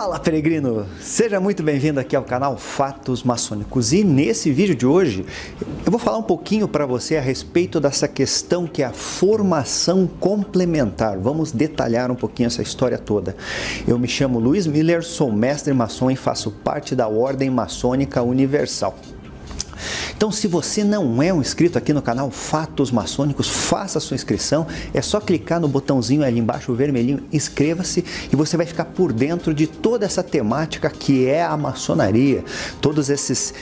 Fala, peregrino! Seja muito bem-vindo aqui ao canal Fatos Maçônicos. E nesse vídeo de hoje eu vou falar um pouquinho para você a respeito dessa questão que é a formação complementar. Vamos detalhar um pouquinho essa história toda. Eu me chamo Luiz Miller, sou mestre maçom e faço parte da Ordem Maçônica Universal. Então, se você não é um inscrito aqui no canal Fatos Maçônicos, faça a sua inscrição. É só clicar no botãozinho ali embaixo, o vermelhinho, inscreva-se e você vai ficar por dentro de toda essa temática que é a maçonaria. Todas essas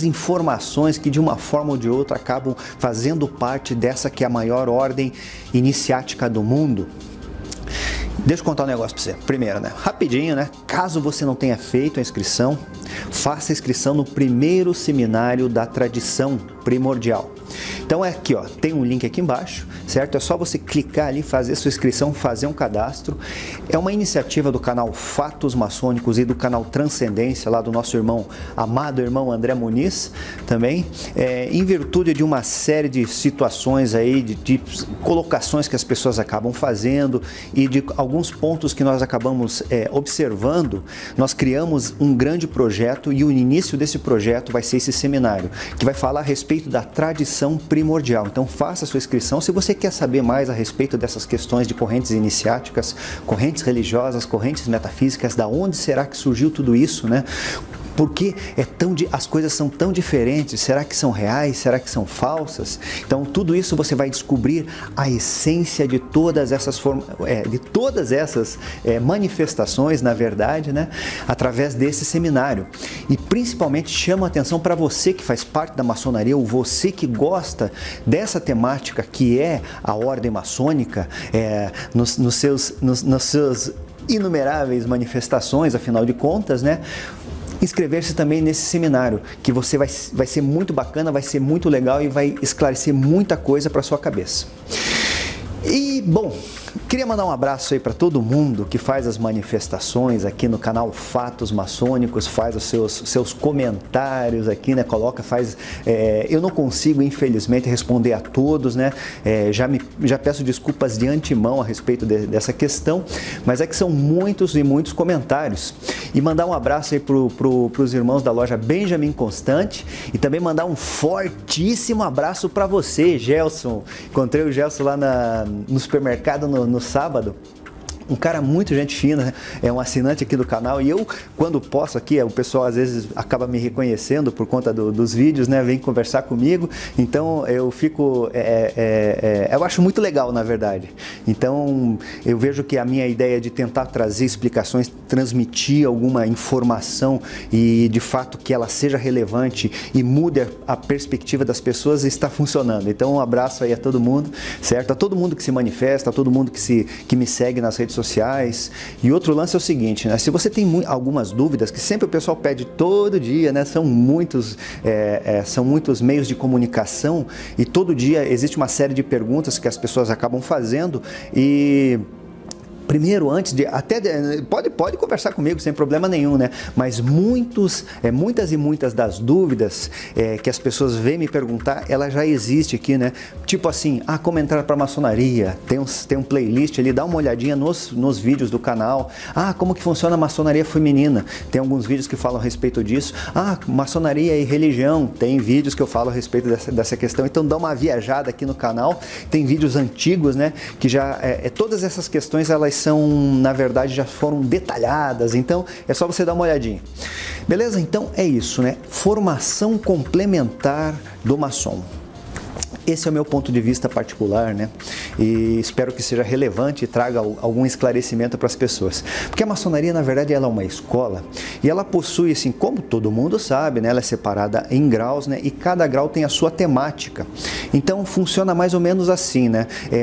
informações que de uma forma ou de outra acabam fazendo parte dessa que é a maior ordem iniciática do mundo. Deixa eu contar um negócio para você. Primeiro, rapidinho, caso você não tenha feito a inscrição, faça a inscrição no primeiro seminário da tradição primordial. Então é aqui, ó, tem um link aqui embaixo, certo? É só você clicar ali, fazer sua inscrição, fazer um cadastro. É uma iniciativa do canal Fatos Maçônicos e do canal Transcendência, lá do nosso amado irmão André Muniz, também, em virtude de uma série de situações aí, de colocações que as pessoas acabam fazendo e de alguns pontos que nós acabamos observando. Nós criamos um grande projeto e o início desse projeto vai ser esse seminário, que vai falar a respeito da tradição primordial. Então faça a sua inscrição. Se você quer saber mais a respeito dessas questões de correntes iniciáticas, correntes religiosas, correntes metafísicas, da onde será que surgiu tudo isso, Por que as coisas são tão diferentes? Será que são reais? Será que são falsas? Então tudo isso você vai descobrir a essência de todas essas manifestações, na verdade, através desse seminário. E principalmente chama a atenção para você que faz parte da maçonaria, ou você que gosta dessa temática que é a ordem maçônica, nos seus inumeráveis manifestações, afinal de contas, inscrever-se também nesse seminário, que você vai ser muito bacana, vai ser muito legal e vai esclarecer muita coisa para sua cabeça. E, bom, queria mandar um abraço aí para todo mundo que faz as manifestações aqui no canal Fatos Maçônicos, faz os seus comentários aqui, eu não consigo, infelizmente, responder a todos, já peço desculpas de antemão a respeito dessa questão, mas é que são muitos e muitos comentários. E mandar um abraço aí para os irmãos da loja Benjamin Constante e também mandar um fortíssimo abraço para você, Gelson. Encontrei o Gelson lá no supermercado no sábado. Um cara muito gente fina, é um assinante aqui do canal, e eu, quando posso aqui, o pessoal às vezes acaba me reconhecendo por conta dos vídeos, vem conversar comigo, então eu fico, eu acho muito legal, na verdade. Então eu vejo que a minha ideia de tentar trazer explicações, transmitir alguma informação e de fato que ela seja relevante e mude a perspectiva das pessoas está funcionando. Então um abraço aí a todo mundo, certo? A todo mundo que se manifesta, a todo mundo que me segue nas redes sociais. E outro lance é o seguinte, se você tem algumas dúvidas, que sempre o pessoal pede todo dia, são muitos meios de comunicação e todo dia existe uma série de perguntas que as pessoas acabam fazendo. E primeiro, pode conversar comigo sem problema nenhum, mas muitas das dúvidas que as pessoas vêm me perguntar, ela já existe aqui, Tipo assim, como entrar para a maçonaria, tem um playlist ali, dá uma olhadinha nos vídeos do canal. Como que funciona a maçonaria feminina, tem alguns vídeos que falam a respeito disso. Maçonaria e religião, tem vídeos que eu falo a respeito dessa questão. Então dá uma viajada aqui no canal, tem vídeos antigos, que já, todas essas questões, elas na verdade, já foram detalhadas, então é só você dar uma olhadinha. Beleza? Então é isso, Formação complementar do maçom. Esse é o meu ponto de vista particular, E espero que seja relevante e traga algum esclarecimento para as pessoas. Porque a maçonaria, na verdade, ela é uma escola e ela possui, assim, como todo mundo sabe, ela é separada em graus, e cada grau tem a sua temática. Então, funciona mais ou menos assim,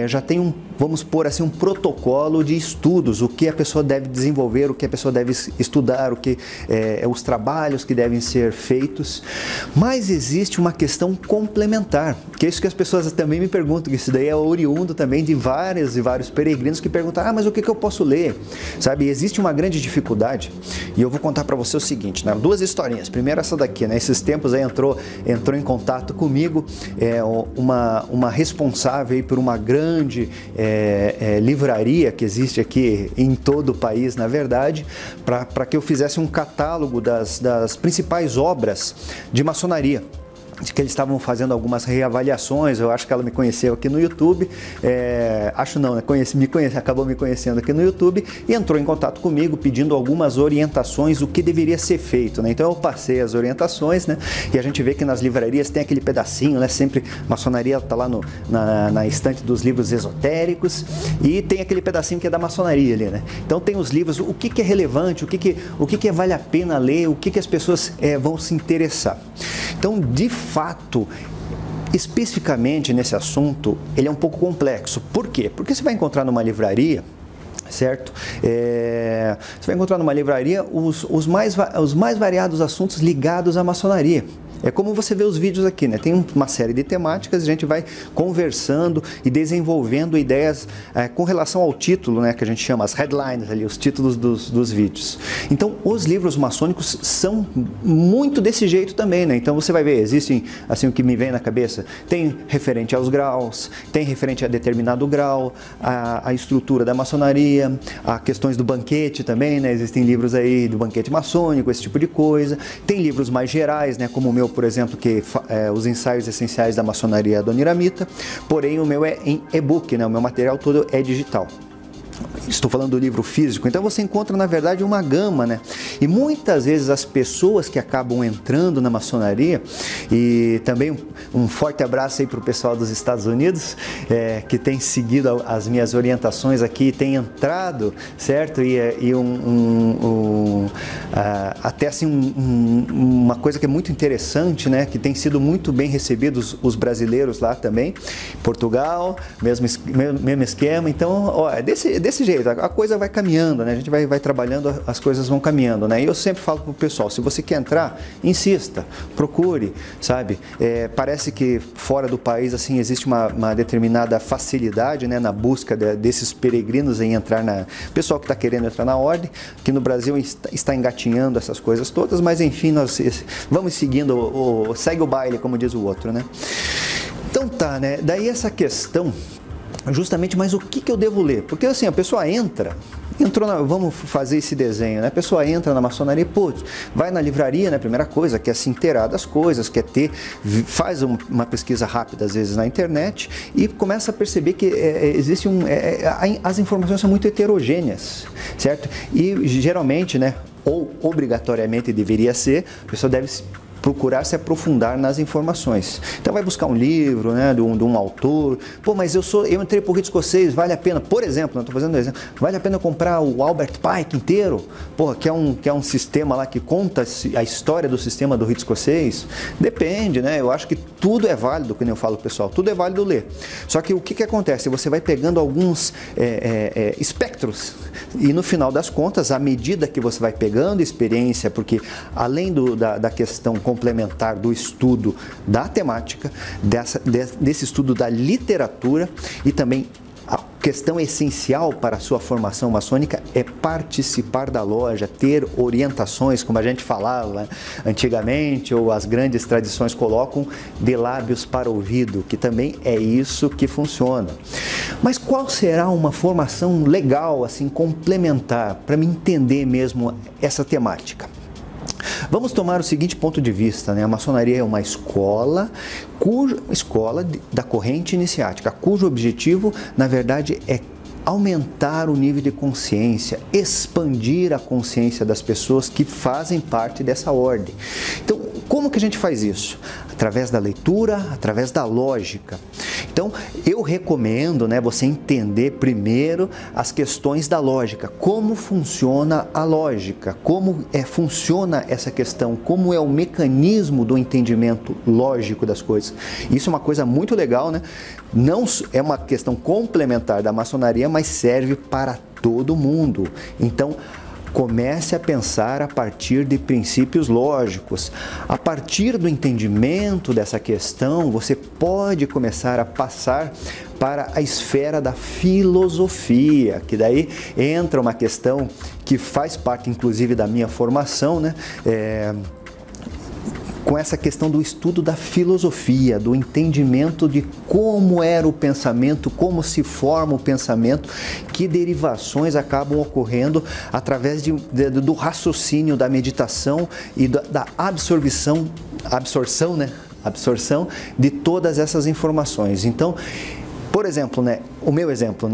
já tem vamos pôr assim, um protocolo de estudos, o que a pessoa deve desenvolver, o que a pessoa deve estudar, os trabalhos que devem ser feitos. Mas existe uma questão complementar, que é isso que as pessoas também me perguntam, que isso daí é oriundo também de vários e vários peregrinos que perguntam, mas o que eu posso ler? Sabe, existe uma grande dificuldade, e eu vou contar para você o seguinte, duas historinhas. Primeiro essa daqui, esses tempos aí entrou em contato comigo uma responsável aí por uma grande livraria que existe aqui em todo o país, na verdade, para que eu fizesse um catálogo das principais obras de maçonaria, de que eles estavam fazendo algumas reavaliações. Eu acho que ela me conheceu aqui no YouTube, acho não, né? Acabou me conhecendo aqui no YouTube e entrou em contato comigo pedindo algumas orientações, o que deveria ser feito, né? Então eu passei as orientações, né? E a gente vê que nas livrarias tem aquele pedacinho, né? Sempre maçonaria está lá na estante dos livros esotéricos e tem aquele pedacinho que é da maçonaria ali, né? Então tem os livros, o que é relevante, o que vale a pena ler, o que as pessoas vão se interessar. Então, de fato, especificamente nesse assunto, ele é um pouco complexo. Por quê? Porque você vai encontrar numa livraria, certo? Você vai encontrar numa livraria os mais variados assuntos ligados à maçonaria. É como você vê os vídeos aqui, né? Tem uma série de temáticas, a gente vai conversando e desenvolvendo ideias com relação ao título, né? Que a gente chama as headlines ali, os títulos dos vídeos. Então, os livros maçônicos são muito desse jeito também, né? Então, você vai ver, existem, assim, o que me vem na cabeça, tem referente aos graus, tem referente a determinado grau, a estrutura da maçonaria, a questões do banquete também, né? Existem livros aí do banquete maçônico, esse tipo de coisa. Tem livros mais gerais, né? Como o meu, por exemplo, que os ensaios essenciais da maçonaria adoniramita, porém o meu é em e-book, né? O meu material todo é digital. Estou falando do livro físico, então você encontra na verdade uma gama, né? E muitas vezes as pessoas que acabam entrando na maçonaria, e também um forte abraço aí para o pessoal dos Estados Unidos, que tem seguido as minhas orientações aqui, tem entrado, certo? Até assim uma coisa que é muito interessante, né? Que tem sido muito bem recebidos os brasileiros lá também, Portugal, mesmo esquema. Então, ó, desse jeito, a coisa vai caminhando, né? A gente vai trabalhando, as coisas vão caminhando, né? E eu sempre falo pro pessoal, se você quer entrar, insista, procure, sabe? Parece que fora do país, assim, existe uma determinada facilidade, né? Na busca desses peregrinos em entrar pessoal que está querendo entrar na ordem. Aqui no Brasil está engatinhando essas coisas todas, mas enfim, nós vamos seguindo, segue o baile, como diz o outro, né? Então tá, né? Daí essa questão, justamente, mas o que eu devo ler? Porque assim, a pessoa vamos fazer esse desenho, né? A pessoa entra na maçonaria, vai na livraria, né? Primeira coisa, quer se inteirar das coisas, faz uma pesquisa rápida, às vezes, na internet, e começa a perceber que as informações são muito heterogêneas, certo? E geralmente, né? Ou obrigatoriamente deveria ser, a pessoa deve procurar se aprofundar nas informações. Então vai buscar um livro, né, de um autor. Pô, mas eu entrei por rito escocês, vale a pena, por exemplo, não estou fazendo um exemplo, vale a pena comprar o Albert Pike inteiro? Porra, que é um sistema lá que conta a história do sistema do rito escocês? Depende, né? Eu acho que tudo é válido, como eu falo pessoal, tudo é válido ler. Só que o que acontece? Você vai pegando alguns espectros e no final das contas, à medida que você vai pegando experiência, porque além da questão complementar do estudo da temática, desse estudo da literatura, e também a questão essencial para a sua formação maçônica é participar da loja, ter orientações, como a gente falava antigamente, ou as grandes tradições colocam, de lábios para ouvido, que também é isso que funciona. Mas qual será uma formação legal, assim, complementar, para me entender mesmo essa temática? Vamos tomar o seguinte ponto de vista, né? A maçonaria é uma escola da corrente iniciática, cujo objetivo, na verdade, é aumentar o nível de consciência, expandir a consciência das pessoas que fazem parte dessa ordem. Então, como que a gente faz isso? Através da leitura, através da lógica. Então, eu recomendo, né, você entender primeiro as questões da lógica, como funciona a lógica, como funciona essa questão, como é o mecanismo do entendimento lógico das coisas. Isso é uma coisa muito legal, né? Não é uma questão complementar da maçonaria, mas serve para todo mundo. Então, comece a pensar a partir de princípios lógicos. A partir do entendimento dessa questão, você pode começar a passar para a esfera da filosofia, que daí entra uma questão que faz parte, inclusive, da minha formação, né? com essa questão do estudo da filosofia, do entendimento de como era o pensamento, como se forma o pensamento, que derivações acabam ocorrendo através do raciocínio, da meditação e da absorção de todas essas informações. Então, por exemplo, o meu exemplo,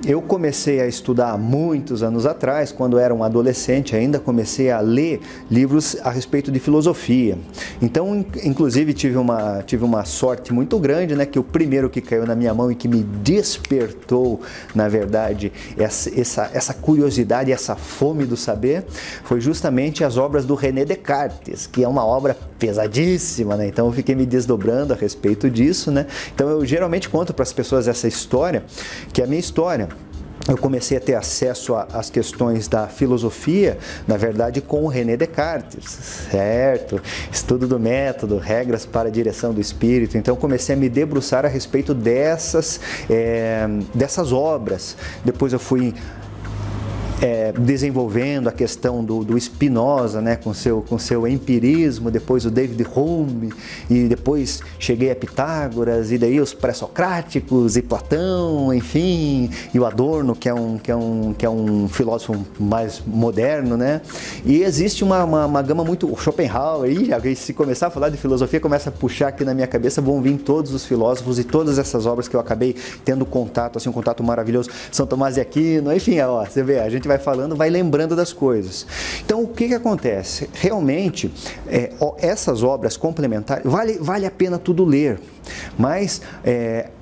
eu comecei a estudar há muitos anos atrás, quando era um adolescente ainda, comecei a ler livros a respeito de filosofia. Então, inclusive, tive uma sorte muito grande, que o primeiro que caiu na minha mão e que me despertou, na verdade, essa curiosidade, essa fome do saber, foi justamente as obras do René Descartes, que é uma obra pesadíssima, Então, eu fiquei me desdobrando a respeito disso, Então, eu geralmente conto para as pessoas essa história, que é a minha história. Eu comecei a ter acesso às questões da filosofia, na verdade, com o René Descartes, certo? Estudo do método, regras para a direção do espírito. Então, comecei a me debruçar a respeito dessas obras. Depois eu fui desenvolvendo a questão do Spinoza, com seu empirismo, depois o David Hume, e depois cheguei a Pitágoras, e daí os pré-socráticos, e Platão, enfim, e o Adorno, que é um filósofo mais moderno, E existe uma gama muito... O Schopenhauer, e se começar a falar de filosofia, começa a puxar aqui na minha cabeça, vão vir todos os filósofos e todas essas obras que eu acabei tendo contato, assim, um contato maravilhoso, São Tomás de Aquino, enfim, você vê, a gente vai falando, vai lembrando das coisas. Então, o que acontece? Realmente, essas obras complementares, vale a pena tudo ler, mas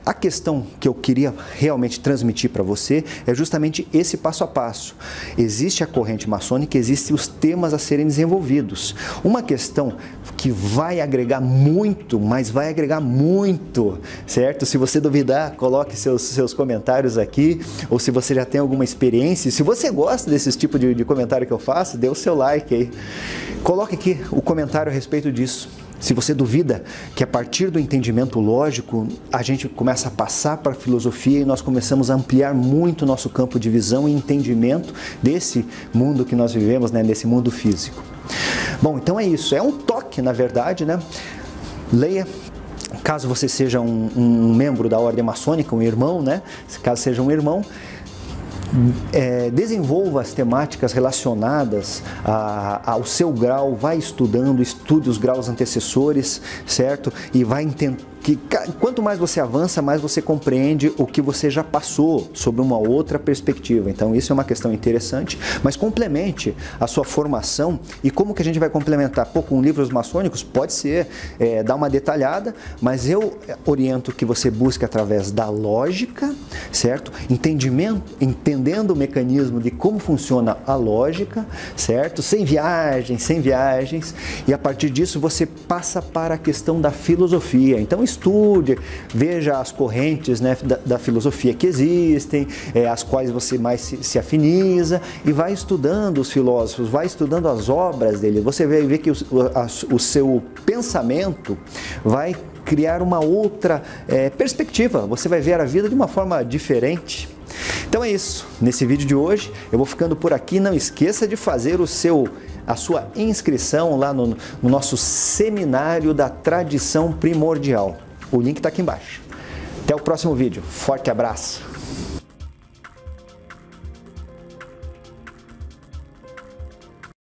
a questão que eu queria realmente transmitir para você é justamente esse passo a passo. Existe a corrente maçônica, existem os temas a serem desenvolvidos. Uma questão que vai agregar muito, mas vai agregar muito, certo? Se você duvidar, coloque seus comentários aqui, ou se você já tem alguma experiência, se você gosta desses tipos de comentário que eu faço, dê o seu like aí. Coloque aqui o comentário a respeito disso. Se você duvida que a partir do entendimento lógico, a gente começa a passar para a filosofia e nós começamos a ampliar muito o nosso campo de visão e entendimento desse mundo que nós vivemos, desse mundo físico. Bom, então é isso. É um toque, na verdade, Leia. Caso você seja um membro da ordem maçônica, um irmão, Caso seja um irmão, desenvolva as temáticas relacionadas ao seu grau, vai estudando, estude os graus antecessores, certo? E vai entender que quanto mais você avança, mais você compreende o que você já passou sobre uma outra perspectiva. Então isso é uma questão interessante, mas complemente a sua formação. E como que a gente vai complementar? Com livros maçônicos pode ser, dar uma detalhada, mas eu oriento que você busque através da lógica, certo? Entendendo o mecanismo de como funciona a lógica, certo? Sem viagens, e a partir disso você passa para a questão da filosofia. Então estude, veja as correntes da filosofia que existem, as quais você mais se afiniza, e vai estudando os filósofos, vai estudando as obras dele. Você vai ver que o seu pensamento vai criar uma outra perspectiva, você vai ver a vida de uma forma diferente. Então é isso, nesse vídeo de hoje eu vou ficando por aqui. Não esqueça de fazer a sua inscrição lá no nosso seminário da tradição primordial. O link está aqui embaixo. Até o próximo vídeo. Forte abraço!